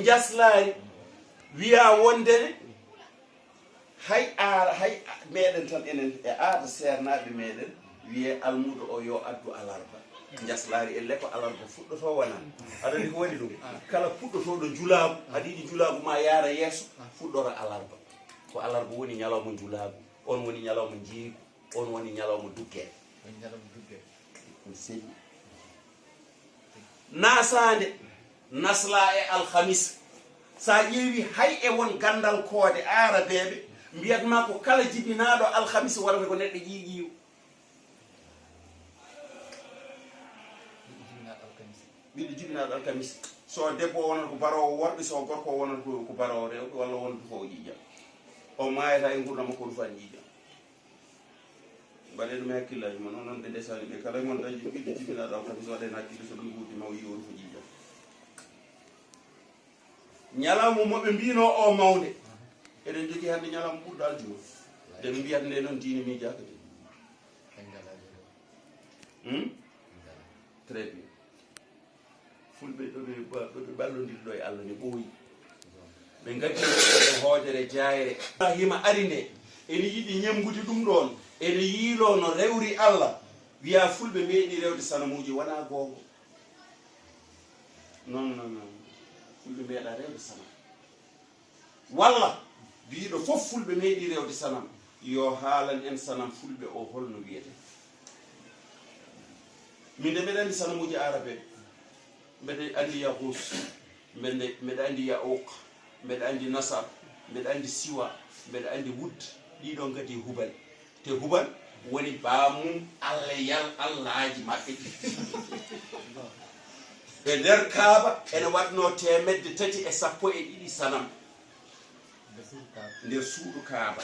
jaslaari wiya wondene hay meɗen tan enen e aada seernaɓe meɗen wiye almudo o yo addu alarba jaslaari elle ko alarba fuɗɗoto wonan aɗani ko waɗi ɗum kala fuɗɗotoɗo julaagu aɗa yiɗi julaagu ma yaara yeeso fuɗɗora alarba ko alarba woni ñalawma julaagu on woni ñalawma jeeygu on woni ñalawma duggere seɗi nasande nasla e alhamis sa ƴeewi hay e won gandal koode arabeɓe mbiyatma ko kala jibinaɗo alhamis warata ko neɗɗo ƴiƴiwo ɓiɗɗo jibinaɗo alhamis so debbo o wonata ko barowo worɓe so gorko o wonata ko barowo rewɓe walla wonata ko o ƴiƴam o mayata e gurdama ko ɗum fani ƴiƴam mbaɗe ɗum e hakkillaji mon noon ɓe ndesani ɓe kala gon dañi ɓiɗɗo jibinaɗo alhamis waɗen hakkille so ɗum wuudi maw yiwon fo ƴiƴam ñalawma moɓe mbino o mawde eɗen jogui hande ñalawma ɓurɗo aljuma nde ɓe mbiyata nde noon diine miijaka de très bien fulɓe ɗoɓe ɓallodiri ɗo e allah ne ɓooyi ɓe gaddi e hoodere jayre hima ari nde ene yiɗi ñemgude ɗum ɗon ene yiilo no rewri allah wiya fulɓe meeɗi rewde sanamuji wona gongo non fulɓe meeɗa rewde sanam walla biiɗo fof fulɓe meeɗi rewde sanam yo haalan en sanam fulɓe o holno wiyete min de mbeɗa andi sanamuji arabe mbeɗa andi yahus mbeɗa andi yaouq mbeɗa andi nasar mbeɗa andi siwa mbeɗa andi wud ɗiɗon kadi hubal te hubal woni baamum allah yal allahaji maɓɓe e nder kaaba ene waɗno 330 sanam nder suudu kaaba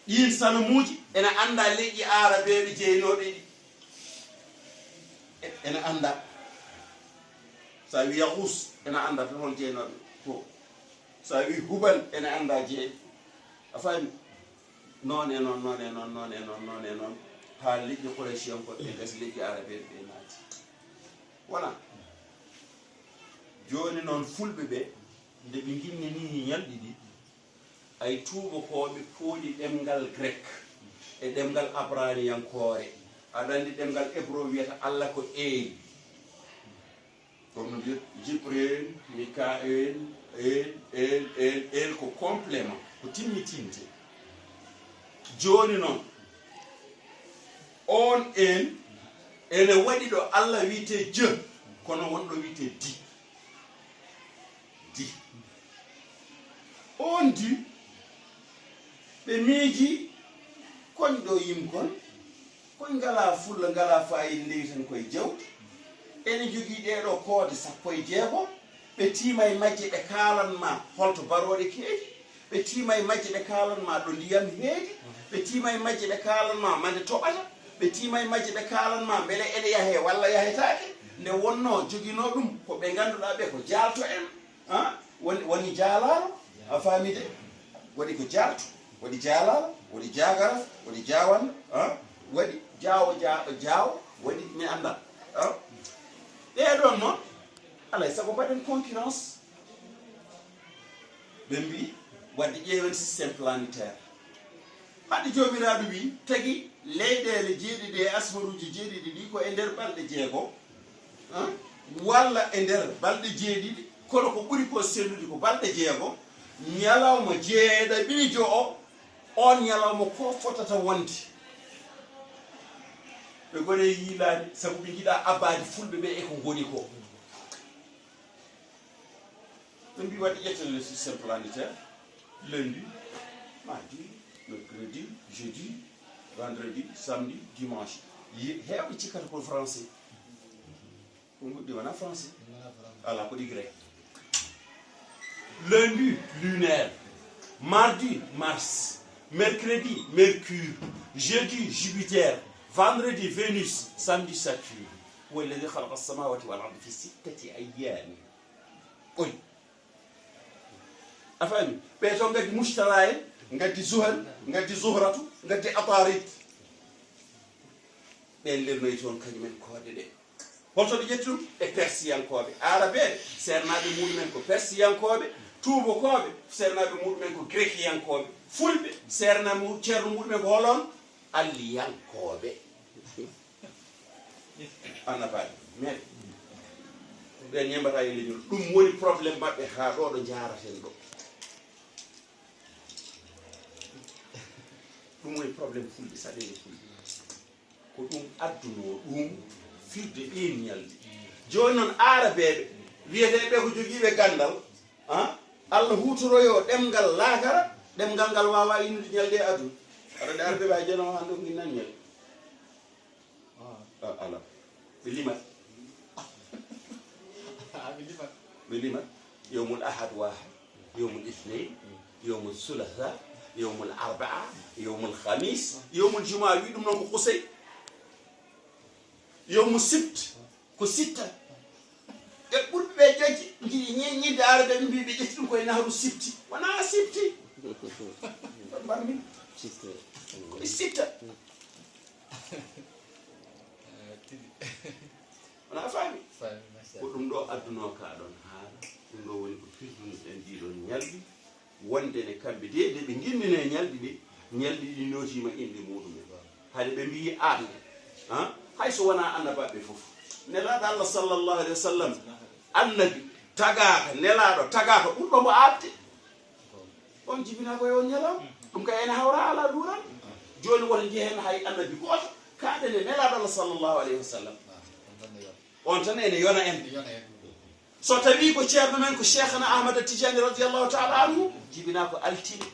ɗin sanamuji ene anda leƴƴi arabeɓe jeynoɓe ɗi ene anda sa wi yahus ene anda tan hol jeynoɓe to sa wi hubal ene anda jeeyi a faami noon e noon ha leƴƴi quraychiyan ko ɓe gas leƴƴi arabeɓe ɓe naati wona joni noon fulɓe ɓe nde ɓe ginnini ñalɗi ɗi ay tuubakoɓe pooɗi ɗemgal grec e ɗemgal abraniyankore aɗa andi ɗemgal hébreu wiyata allah ko eyi kono mbiyat jibril mikael el ko complément ko timmitinte joni noon on en ene waɗi ɗo allah wiyete je kono wonɗo wiyete di on di ɓe miiji koñ ɗo yimkon koñ ngala fulla ngala fayi ndewi tan koye jawdi ene jogii ɗeɗo koode 16 ɓe tiima e majje ɓe kaalanma holto baroɗe keedi ɓe tiima e majje ɓe kaalanma ɗo ndiyam heedi ɓe tiima e majje ɓe kaalanma mande toɓata ɓe tiima e majje ɓe kaalanma beele ene yahe walla yahetake nde wonno jogino ɗum ko ɓe ngannduɗaa ɓe ko jaalto en woni jaalaalo a faami de waɗi ko jaalto waɗi jaalaalo waɗi jagara waɗi jawan waɗi jaawo waɗi mi annda ɗeɗon noon alay sago mbaɗen concurrence ɓe mbi wadde ƴeewen systéme planétaire haɗde jomiraɗo wi tagi leyɗele jeeɗiɗi e asmaruji jeeɗiɗi ɗi ko e nder balɗe jeego walla e nder balɗe jeeɗiɗi kono ko ɓuri ko sellude ko balɗe jeego ñalawma jeeɗaɓiijo o on ñalawma ko fotata wonde ɓe gone yiilade sabu ɓe jiiɗa abbade fulɓe ɓe eko goni ko ɓe mbi waɗi ƴetten le systéme planétaire lundi mardi mercredi jeudi vendredi samedi dimanche heewɓe cikkata ko français ko goɗɗi wona français ala ko ɗi grec lundi lunaire mardi mars mercredi mercure jeudi jupiter vendredi Vénus samedi Saturne والذي خلق السماوات والأرض في 6 أيام قل أفهمي بيتون غادي مشتراين غادي زهل غادي زهرة غادي أطارد بين لرنيتون كلمة كودي دي holto ɗo ƴetti ɗum e persiyankoɓe arabeɓe sernaɓe muɗumen ko persiyankoɓe tubakoɓe sernaɓe muɗumen ko grékiyankoɓe fulɓe sernaɓe ceerno muɗumen ko holon alliyankoɓe annabaɗe mais ɓen ñembata e leñol ɗum woni probléme maɓɓe ha ɗo ɗo jaraten ɗo ɗum woni probléme fulɓe saɗele fulɓe ko ɗum adduno ɗum firde ɗin ñalde joni noon arabeɓe wiyeteɓe ko joguiɓe gandal Allah hutoroyo ɗemgal laakara ɗemgal ngal wawa innude ñalde aduna aɗa arabeɓe ha jeno hande ko ginnan ñalde ala ɓe limat ɓe limat yowmul ahad wahid yowmul ithnain yowmul thulatha yowmul arbaa yowmul khamis yowmul juma wi ɗum noon ko kusey yowmul sibt ko sitta e ɓurɓe ɓe joƴƴi jiɗi ñidde araɓe ɓe mbi ɓe ƴetti ɗum koye nahru sibti wona sibti mbarmin koye sitta wona faami ko ɗum ɗo adduno ka ɗon haala ɗum ɗo woni ko firduno en ɗiɗon ñalɗi wonde ne kamɓe de ɓe gimmine ñalɗi ɗi ñalɗi ɗi notima inde muɗumen haade ɓe mbi aɗne hayso wona annabaɓe fof nelaɗo Allah sallllahu alayhi wa sallam annabi tagaka nelaɗo tagaka ɓurɗo mo abde on jibina ko yo ñalam ɗum ka ene hawra ala duran joni woto jehen hay annabi goto kaɗene nelaɗo Allah sallllahu alayhi wa sallam on tan ene yona en so tawi ko ceerno men ko cheikhna ahmada tijani radiallahu taala anhu jibina ko altine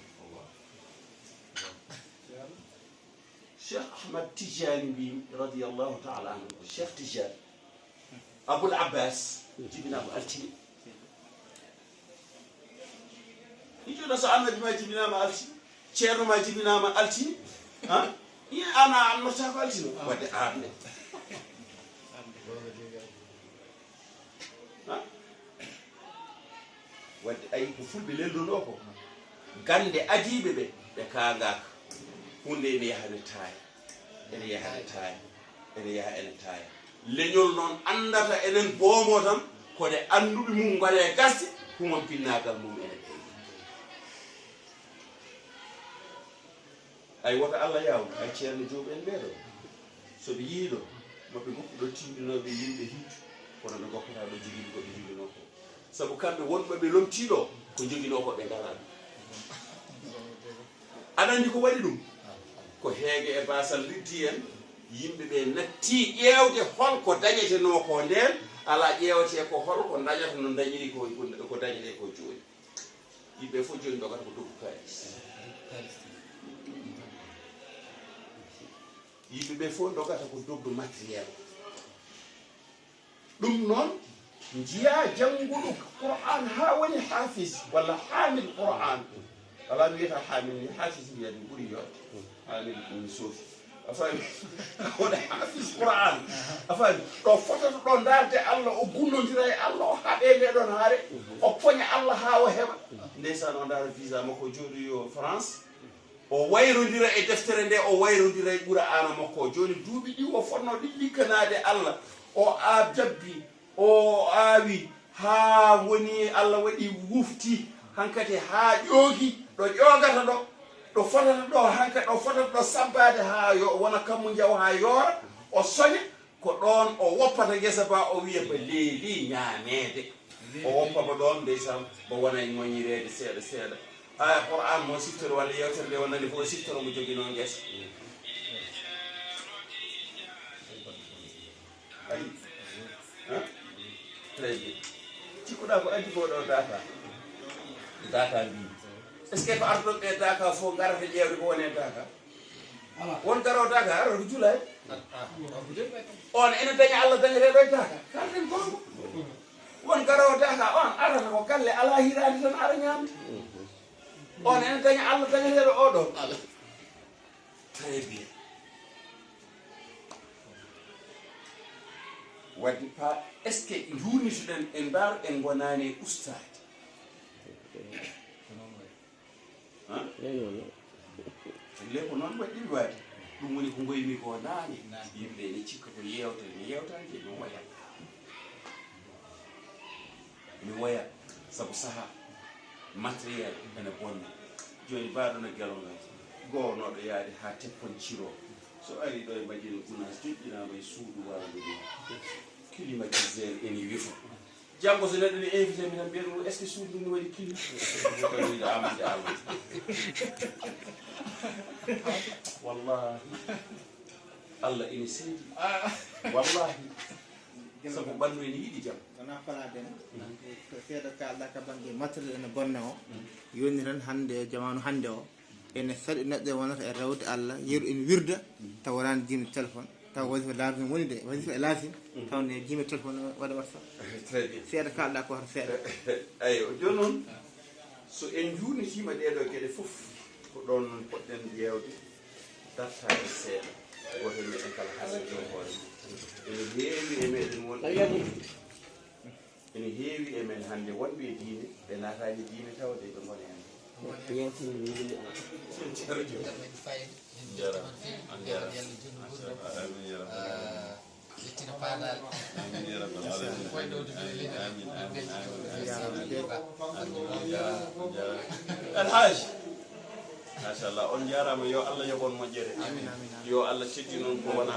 cheikh ahmad tijani mbi radiallahu taala anhu ko cheikh tijani aboul abbas jibina ko altine ijoɗo so annabi ma jibinama altine ceerno ma jibinama altine iye ana annorta ko altine wadde arde wadde ayi ko fulɓe lelduno ko gande adiɓe ɓe ɓe kagaka hunde ene yahane taaya ene yahane taaya ene yaha ene taaya leñol noon andata enen boomo tan kode anduɓe mum ngale gasde humon pinnagal mum ene ɓey ay woto Allah yaw ay ceerno jooɓi en ɓeeɗo soɓe yiiɗo maɓe goppuɗo tinɗinoɓe yimɓe hiitu kono ɓe goppata ɗo joguiɓe koɓe joguino ko sabu kamɓe wonɓe ɓe lomtiɗo ko joguino ko ɓe ngala ɗum aɗa andi ko waɗi ɗum ko heege e basal riddi en yimɓe ɓe natti ƴeewde holko dañeteno ko nden ala ƴeewete ko holko dañata no dañiri ko dañete ko joni yimɓe fof joni dogata ko doggu kalis yimɓe ɓe fof dogata ko doggu matériel ɗum noon jiya jannguɗo Qur'an ha woni hafiz walla hamil Qur'an ala mi wiyata hamil ni hafiz mbiyata mi ɓuuri yodde hamil ɗum soofi a faami wona hafiz Qur'an a faami ɗo fotata ɗo darde Allah o gullodira e Allah o haɓe ndeɗon haare o poña Allah ha o heɓa ndeysan o daara visa makko jooɗi yo France o wayrodira e deftere nde o wayrodira e ɓura ana makko o joni duuɓi ɗi o fonno ɗi ligganade Allah o jabbi o aawi ha woni Allah waɗi wufti hankati ha ƴoogi ɗo ƴoogata ɗo ɗo fotata ɗo hankati ɗo fotata ɗo sabbade ha wona kammu jaw ha yoora o soña ko ɗon o woppata gesa ba o wiya ba leeli ñaamede o woppama ɗon ndeysan mo wona e ŋoñirede seeɗa seeɗa aya Qur'an mo siftoro walla yewtere nde wonande fof siftoro mo joguino gesa ayi très bien cikkuɗa ko addi ko ɗo data mbi est ce que ko arɗon ɓe daka fof garata ƴeewde ko woni e daka won garowo daka arata ko juulay on ene daña Allah dañeteɗo e daka kalten gongo won garowo daka on arata ko galle ala hirade tan ara ñamde on ene daña Allah dañeteɗo oɗon très bien wadde pa est ce que jurnitoɗen en mbar en gonani e ustade le ko noon waɗɗi waade ɗum woni ko goymi ko naane yimɓe ne cikka ko yewtere mi yewtaki ɗum waɗa mi woya sabu saha matériel ene bonna joni mbaɗo no gelongal goonoɗo yaade ha teppon ciro so ari ɗo e Madina Gounass joƴƴinama e suudu wawde ɗum climatiseur ene wifo janggo so neɗɗo ne invité mi tan mbiya ɗum est ce que suudu ɗum ne waɗi clim wiɗo amande awdi wallahi Allah ene seedi wallahi sabu ɓandu ene yiɗi jaam wona faladen ko seeɗa kalɗa ka banggue matériel ene bonna o yoni tan hande jamanu hande o ene saɗi neɗɗo e wonata e rewde Allah yeeru ene wirda taw wonani jimde téléphone taw wasifa laafin woni de wasifa e laafin tawne jimde téléphone waɗa watta très bien seeɗa kalɗa ko hoto seeɗa eyi joni noon so en jurnitima ɗeɗo gueɗe foof ko ɗon noon poɗɗen ƴewde dartade seeɗa goto meɗen kala hassido hoore ene heewi e meɗen wonɓe ene heewi e men hannde wonɓe e diine ɓe naataji diine tawde ɓe gona hen yettina paadal alhaji machallah on jarama yo Allah yoɓon moƴƴere yo Allah teddi noon ko wona